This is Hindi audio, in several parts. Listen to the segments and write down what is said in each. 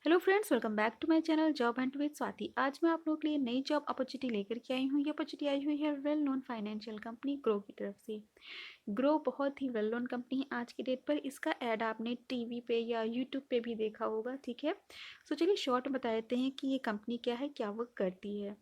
Hello friends, welcome back to my channel job hunt with Swati. आज मैं आप लोगों के लिए नई जॉब अपॉर्चुनिटी लेकर के आई हूँ। ये अपॉर्चुनिटी आई हुई है well known financial company grow की तरफ से। ग्रो बहुत ही वेल नोन कंपनी है आज की डेट पर। इसका ऐड आपने टीवी पे या यूट्यूब पे भी देखा होगा, ठीक है। सो चलिए शॉर्ट में बता देते हैं कि ये कंपनी क्या है, क्या वर्क करती है।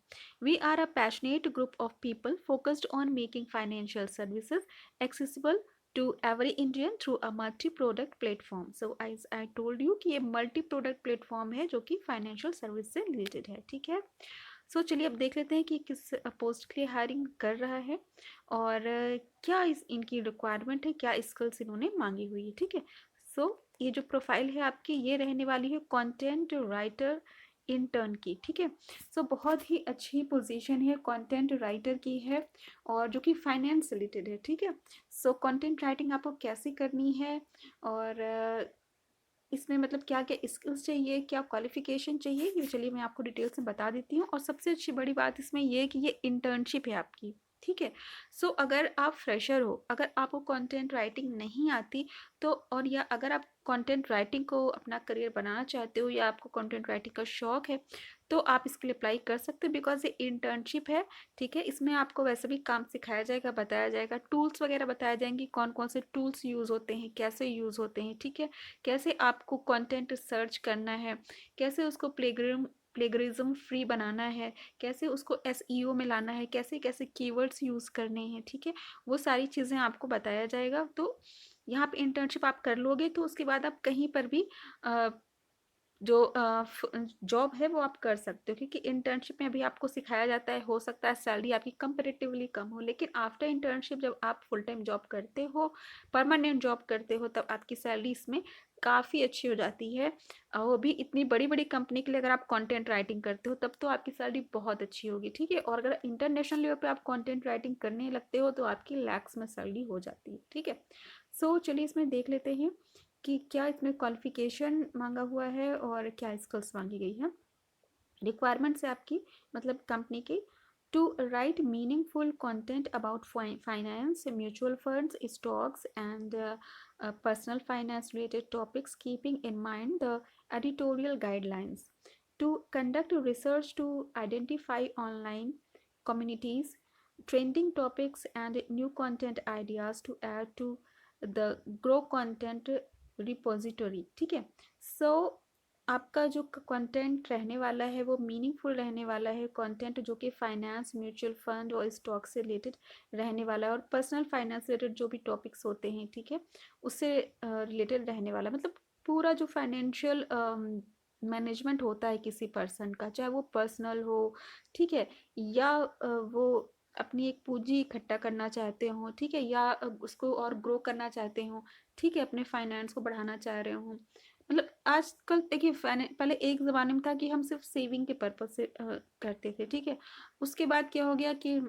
We are a passionate group of people focused on making financial services accessible to every Indian through a multi-product platform. So as I told you कि ये multi-product platform है जो कि financial service से related है, ठीक है। सो चलिए अब देख लेते हैं कि किस पोस्ट के लिए हायरिंग कर रहा है और क्या इनकी रिक्वायरमेंट है, क्या स्किल्स इन्होंने मांगी हुई है, ठीक है। सो ये जो प्रोफाइल है आपकी, ये रहने वाली है कंटेंट राइटर इंटर्न की, ठीक है। सो बहुत ही अच्छी पोजीशन है, कंटेंट राइटर की है और जो कि फाइनेंस रिलेटेड है, ठीक है। सो कंटेंट राइटिंग आपको कैसे करनी है और इसमें मतलब क्या क्या स्किल्स चाहिए, क्या क्वालिफिकेशन चाहिए, ये चलिए मैं आपको डिटेल्स में बता देती हूँ। और सबसे अच्छी बड़ी बात इसमें ये है कि ये इंटर्नशिप है आपकी, ठीक है। सो अगर आप फ्रेशर हो, अगर आपको कंटेंट राइटिंग नहीं आती तो, और या अगर आप कंटेंट राइटिंग को अपना करियर बनाना चाहते हो या आपको कंटेंट राइटिंग का शौक है तो आप इसके लिए अप्लाई कर सकते हो, बिकॉज ये इंटर्नशिप है, ठीक है। इसमें आपको वैसे भी काम सिखाया जाएगा, बताया जाएगा, टूल्स वगैरह बताए जाएंगे, कौन कौन से टूल्स यूज़ होते हैं, कैसे यूज़ होते हैं, ठीक है। कैसे आपको कंटेंट सर्च करना है, कैसे उसको प्लेगरिज्म फ्री बनाना है, कैसे उसको एसईओ में लाना है, कैसे कैसे कीवर्ड्स यूज़ करने हैं, ठीक है। वो सारी चीज़ें आपको बताया जाएगा। तो यहाँ पे इंटर्नशिप आप कर लोगे तो उसके बाद आप कहीं पर भी जो जॉब है वो आप कर सकते हो, क्योंकि इंटर्नशिप में भी आपको सिखाया जाता है। हो सकता है सैलरी आपकी कंपेरेटिवली कम हो, लेकिन आफ्टर इंटर्नशिप जब आप फुल टाइम जॉब करते हो, परमानेंट जॉब करते हो, तब आपकी सैलरी इसमें काफ़ी अच्छी हो जाती है। वो भी इतनी बड़ी बड़ी कंपनी के लिए अगर आप कंटेंट राइटिंग करते हो तब तो आपकी सैलरी बहुत अच्छी होगी, ठीक है। और अगर इंटरनेशनल लेवल पे आप कंटेंट राइटिंग करने लगते हो तो आपकी लैक्स में सैलरी हो जाती है, ठीक है। सो चलिए इसमें देख लेते हैं कि क्या इसमें क्वालिफिकेशन मांगा हुआ है और क्या स्किल्स मांगी गई है। रिक्वायरमेंट्स है आपकी, मतलब कंपनी की, to write meaningful content about finance, mutual funds, stocks and personal finance related topics, keeping in mind the editorial guidelines, to conduct research to identify online communities, trending topics and new content ideas to add to the grow content repository, ठीक है। सो आपका जो कंटेंट रहने वाला है वो मीनिंगफुल रहने वाला है, कंटेंट जो कि फाइनेंस, म्यूचुअल फंड और स्टॉक से रिलेटेड रहने वाला है, और पर्सनल फाइनेंस रिलेटेड जो भी टॉपिक्स होते हैं, ठीक है, उससे रिलेटेड रहने वाला है। मतलब पूरा जो फाइनेंशियल मैनेजमेंट होता है किसी पर्सन का, चाहे वो पर्सनल हो, ठीक है, या वो अपनी एक पूंजी इकट्ठा करना चाहते हो, ठीक है, या उसको और ग्रो करना चाहते हो, ठीक है, अपने फाइनेंस को बढ़ाना चाह रहे हो। मतलब आजकल देखिए, पहले एक ज़माने में था कि हम सिर्फ सेविंग के पर्पज़ से करते थे, ठीक है। उसके बाद क्या हो गया कि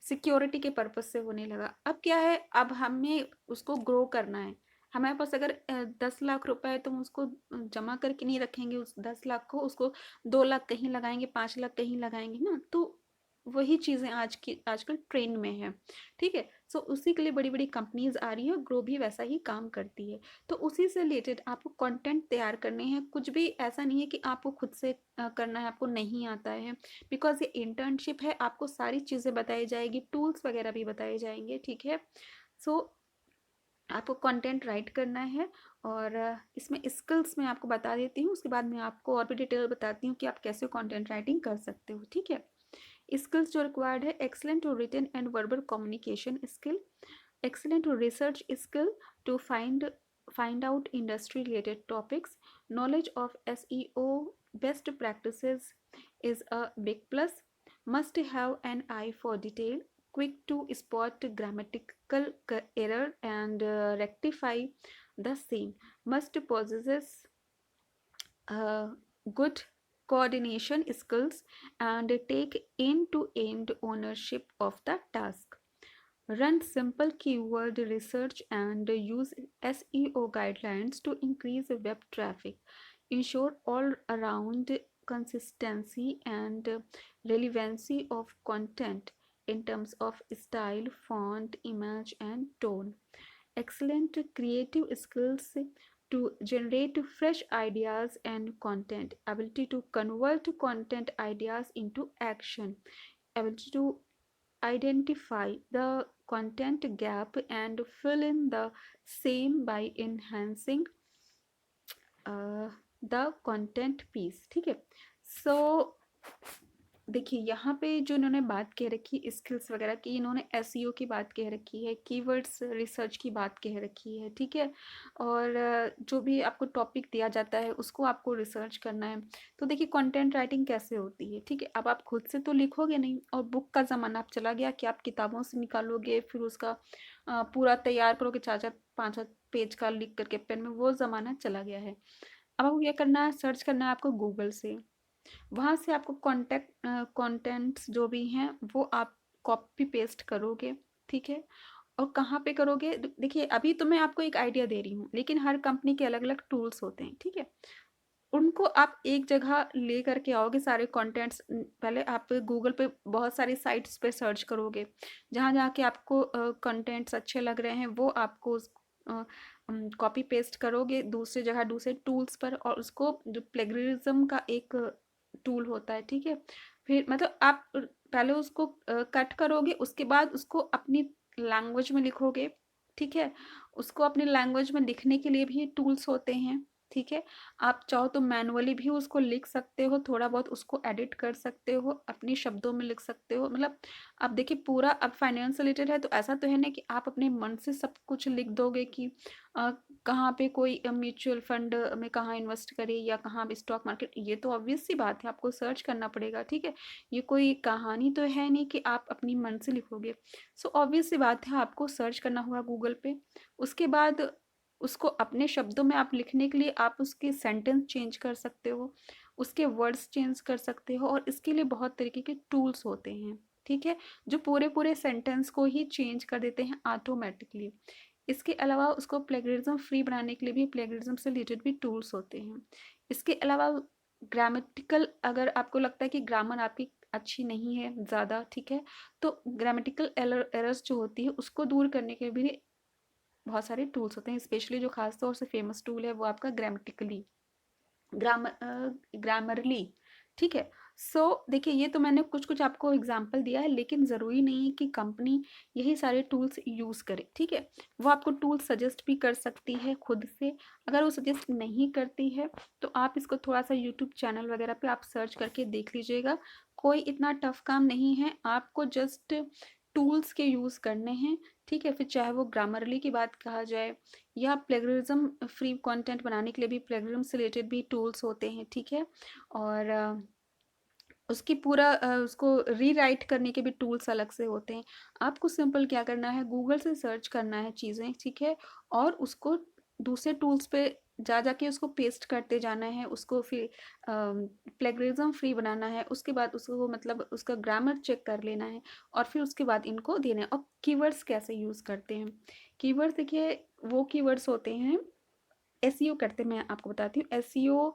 सिक्योरिटी के पर्पज़ से होने लगा। अब क्या है, अब हमें उसको ग्रो करना है। हमारे पास अगर 10 लाख रुपए है तो हम उसको जमा करके नहीं रखेंगे उस 10 लाख को, उसको 2 लाख कहीं लगाएंगे, 5 लाख कहीं लगाएंगे ना। तो वही चीज़ें आजकल ट्रेंड में है, ठीक है। सो उसी के लिए बड़ी बड़ी कंपनीज आ रही है, ग्रो भी वैसा ही काम करती है। तो उसी से रिलेटेड आपको कंटेंट तैयार करने हैं। कुछ भी ऐसा नहीं है कि आपको खुद से करना है, आपको नहीं आता है, बिकॉज ये इंटर्नशिप है। आपको सारी चीज़ें बताई जाएगी, टूल्स वगैरह भी बताए जाएंगे, ठीक है। सो आपको कंटेंट राइट करना है और इसमें स्किल्स मैं आपको बता देती हूँ, उसके बाद मैं आपको और भी डिटेल बताती हूँ कि आप कैसे कंटेंट राइटिंग कर सकते हो, ठीक है। स्किल्स जो रिक्वायर्ड है: excellent written and verbal communication skill, excellent research skill to find out industry related topics, knowledge of SEO best practices is a big plus, must have an eye for detail, quick to spot grammatical error and rectify the same, must possess good coordination skills and take end-to-end ownership of the task, run simple keyword research and use SEO guidelines to increase web traffic, ensure all around consistency and relevancy of content in terms of style, font, image, and tone. Excellent creative skills to generate fresh ideas and content, ability to convert content ideas into action, ability to identify the content gap and fill in the same by enhancing the content piece. ठीक है, सो देखिए यहाँ पे जो इन्होंने बात कह रखी स्किल्स वगैरह की, इन्होंने एसईओ की बात कह रखी है, कीवर्ड्स रिसर्च की बात कह रखी है। ठीक है, और जो भी आपको टॉपिक दिया जाता है उसको आपको रिसर्च करना है। तो देखिए कंटेंट राइटिंग कैसे होती है। ठीक है, अब आप खुद से तो लिखोगे नहीं, और बुक का ज़माना अब चला गया कि आप किताबों से निकालोगे फिर उसका पूरा तैयार करोगे 4-4 5-5 पेज का लिख करके पेन में, वो ज़माना चला गया है। अब आपको क्या करना है, सर्च करना है आपको गूगल से, वहाँ से आपको कंटेंट्स जो भी हैं वो आप कॉपी पेस्ट करोगे। ठीक है, और कहाँ पे करोगे, देखिए अभी तो मैं आपको एक आइडिया दे रही हूँ, लेकिन हर कंपनी के अलग अलग टूल्स होते हैं। ठीक है, उनको आप एक जगह ले करके आओगे सारे कंटेंट्स। पहले आप गूगल पे बहुत सारी साइट्स पे सर्च करोगे, जहाँ जहाँ के आपको कंटेंट्स अच्छे लग रहे हैं वो आपको कॉपी पेस्ट करोगे दूसरी जगह दूसरे टूल्स पर, और उसको जो प्लेगरिज्म का एक टूल होता है। ठीक है, फिर मतलब आप पहले उसको कट करोगे, उसके बाद उसको अपनी लैंग्वेज में लिखोगे। ठीक है, उसको अपनी लैंग्वेज में लिखने के लिए भी टूल्स होते हैं। ठीक है, आप चाहो तो मैनुअली भी उसको लिख सकते हो, थोड़ा बहुत उसको एडिट कर सकते हो, अपने शब्दों में लिख सकते हो। मतलब आप देखिए पूरा अब फाइनेंस से रिलेटेड है तो ऐसा तो है ना कि आप अपने मन से सब कुछ लिख दोगे कि अ, कहाँ पे कोई म्यूचुअल फंड में कहाँ इन्वेस्ट करे या कहाँ भी स्टॉक मार्केट, ये तो ऑब्वियस सी बात है, आपको सर्च करना पड़ेगा। ठीक है, ये कोई कहानी तो है नहीं कि आप अपनी मन से लिखोगे। सो ऑब्वियस सी बात है, आपको सर्च करना होगा गूगल पे। उसके बाद उसको अपने शब्दों में आप लिखने के लिए आप उसके सेंटेंस चेंज कर सकते हो, उसके वर्ड्स चेंज कर सकते हो, और इसके लिए बहुत तरीके के टूल्स होते हैं। ठीक है, जो पूरे पूरे सेंटेंस को ही चेंज कर देते हैं ऑटोमेटिकली। इसके अलावा उसको प्लेगरिज्म फ्री बनाने के लिए भी प्लेगरिज्म से रिलेटेड भी टूल्स होते हैं। इसके अलावा ग्रामेटिकल, अगर आपको लगता है कि ग्रामर आपकी अच्छी नहीं है ज़्यादा, ठीक है, तो ग्रामेटिकल एरर्स जो होती है उसको दूर करने के भी बहुत सारे टूल्स होते हैं। स्पेशली जो खास तौर से फेमस टूल है वो आपका ग्रामेटिकली, ग्रामरली। ठीक है, सो देखिए ये तो मैंने कुछ कुछ आपको एग्जांपल दिया है, लेकिन ज़रूरी नहीं है कि कंपनी यही सारे टूल्स यूज़ करे। ठीक है, वो आपको टूल सजेस्ट भी कर सकती है खुद से। अगर वो सजेस्ट नहीं करती है तो आप इसको थोड़ा सा यूट्यूब चैनल वगैरह पे आप सर्च करके देख लीजिएगा। कोई इतना टफ काम नहीं है, आपको जस्ट टूल्स के यूज़ करने हैं। ठीक है, फिर चाहे वो ग्रामरली की बात कहा जाए या प्लेगरिज्म फ्री कंटेंट बनाने के लिए भी प्लेगरिज्म से रिलेटेड भी टूल्स होते हैं। ठीक है, और उसकी पूरा उसको रीराइट करने के भी टूल्स अलग से होते हैं। आपको सिंपल क्या करना है, गूगल से सर्च करना है चीज़ें। ठीक है, और उसको दूसरे टूल्स पे जा जाके उसको पेस्ट करते जाना है, उसको फिर प्लेगरिज्म फ्री बनाना है। उसके बाद उसको मतलब उसका ग्रामर चेक कर लेना है, और फिर उसके बाद इनको देना है। और कीवर्ड्स कैसे यूज़ करते हैं, कीवर्ड्स देखिए वो कीवर्ड्स होते हैं एसईओ करते, मैं आपको बताती हूँ। एसईओ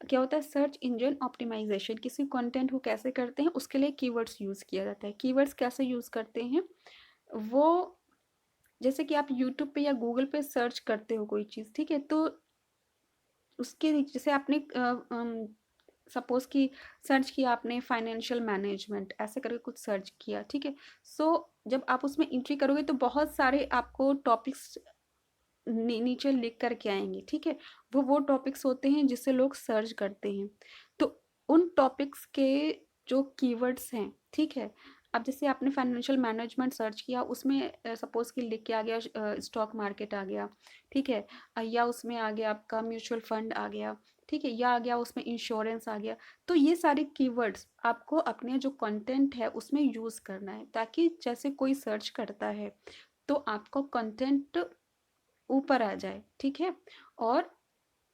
क्या होता है, सर्च इंजन ऑप्टिमाइजेशन। किसी कंटेंट को कैसे करते हैं उसके लिए कीवर्ड्स यूज़ किया जाता है। कीवर्ड्स कैसे यूज़ करते हैं, वो जैसे कि आप यूट्यूब पे या गूगल पे सर्च करते हो कोई चीज़, ठीक है, तो उसके जैसे आपने सपोज कि सर्च किया आपने फाइनेंशियल मैनेजमेंट ऐसे करके कुछ सर्च किया। ठीक है, सो जब आप उसमें एंट्री करोगे तो बहुत सारे आपको टॉपिक्स नीचे लिख कर के आएंगे। ठीक है, वो टॉपिक्स होते हैं जिससे लोग सर्च करते हैं। तो उन टॉपिक्स के जो कीवर्ड्स हैं, ठीक है, अब जैसे आपने फाइनेंशियल मैनेजमेंट सर्च किया, उसमें सपोज कि लिख के आ गया स्टॉक मार्केट आ गया। ठीक है, या उसमें आ गया आपका म्यूचुअल फंड आ गया। ठीक है, या आ गया उसमें इंश्योरेंस आ गया। तो ये सारे कीवर्ड्स आपको अपने जो कंटेंट है उसमें यूज़ करना है, ताकि जैसे कोई सर्च करता है तो आपको कंटेंट ऊपर आ जाए। ठीक है, और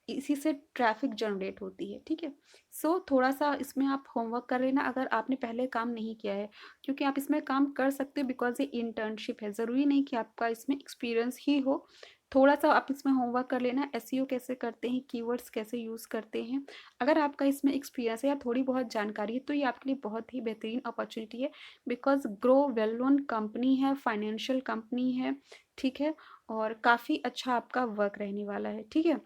इसी से ट्रैफिक जनरेट होती है। ठीक है, सो थोड़ा सा इसमें आप होमवर्क कर लेना अगर आपने पहले काम नहीं किया है, क्योंकि आप इसमें काम कर सकते हो बिकॉज ये इंटर्नशिप है। ज़रूरी नहीं कि आपका इसमें एक्सपीरियंस ही हो। थोड़ा सा आप इसमें होमवर्क कर लेना, एसईओ कैसे करते हैं, कीवर्ड्स कैसे यूज़ करते हैं। अगर आपका इसमें एक्सपीरियंस है या थोड़ी बहुत जानकारी है तो ये आपके लिए बहुत ही बेहतरीन अपॉर्चुनिटी है, because grow well known company है, फाइनेंशियल कंपनी है। ठीक है, और काफ़ी अच्छा आपका वर्क रहने वाला है। ठीक है,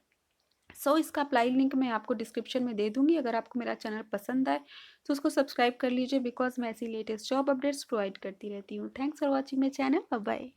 इसका अप्लाई लिंक मैं आपको डिस्क्रिप्शन में दे दूँगी। अगर आपको मेरा चैनल पसंद आए तो उसको सब्सक्राइब कर लीजिए, बिकॉज़ मैं ऐसी लेटेस्ट जॉब अपडेट्स प्रोवाइड करती रहती हूँ। Thanks for watching my channel. Bye bye.